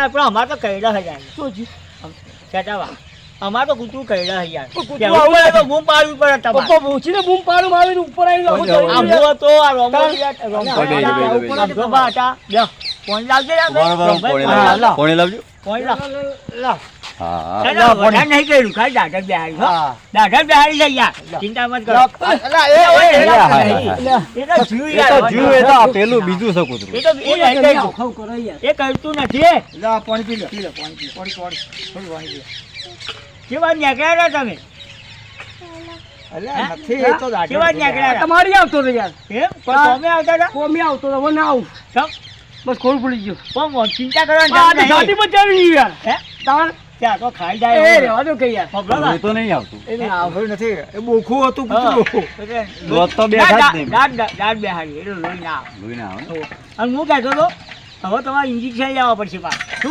પણ અમારે તો કઈડા હજાર શું છે ચટાવા અમારે તો કૂતરું કઈડા હજાર કૂતરું આવું તો બૂમ પાડવી પડે તમારે પપ્પા પૂછીને બૂમ પાડું મારીને ઉપર આવીને આવું આ જોયું. ભૂવો તો આ રોમો તાર- રમવા હતા લ્યો ફોન લાવજે યાર કોણે લાવજો ફોન લાવ લાવ હા વધારે નહીં કર્યું ખાલી દાઢા બિહારી હો હા. દાઢા બિહારી છે યાર ચિંતા મત કરો અલા, એ તો જીવ એ યાર તો જીવ એ તો આ પેલું બીજું છે કૂતરું એ તો એ નહીં કર્યું ખાવ કરો યાર. એ કરતું નથી લા, પાણી પી લે, પી લે, પાણી પી લે. પાણી, થોડું પાણી પી લે. કેવા નીકળ્યા હતા તમે અલા, હે? નથી, એ તો દાઢા કેવા પી લે. નીકળ્યા હતા? તમારી આવતો ને યાર એમ પણ તમે આવતા હતા કોમી આવતો તો હવે ના આવું સમ બસ ખોલ પડી ગયો પણ ચિંતા કરવાની આ જરૂર તો નહીં. છાતી પર ચડી ગયું યાર હે તાર ત્યાં તો ખાઈ એ જાય રહેવા દો કે યાર એ તો નહીં આવતું એ ના આવ્યું નથી એ બોખું હતું કૂતરું રોજ તો બેઠા જ નહીં. દાંત બેહાડી એટલે લોહી ના આવે લોહી ના આવે ને. અને હું કહેતો હતો હવે તમારે ઇન્જેક્શન લેવા પડશે પાછું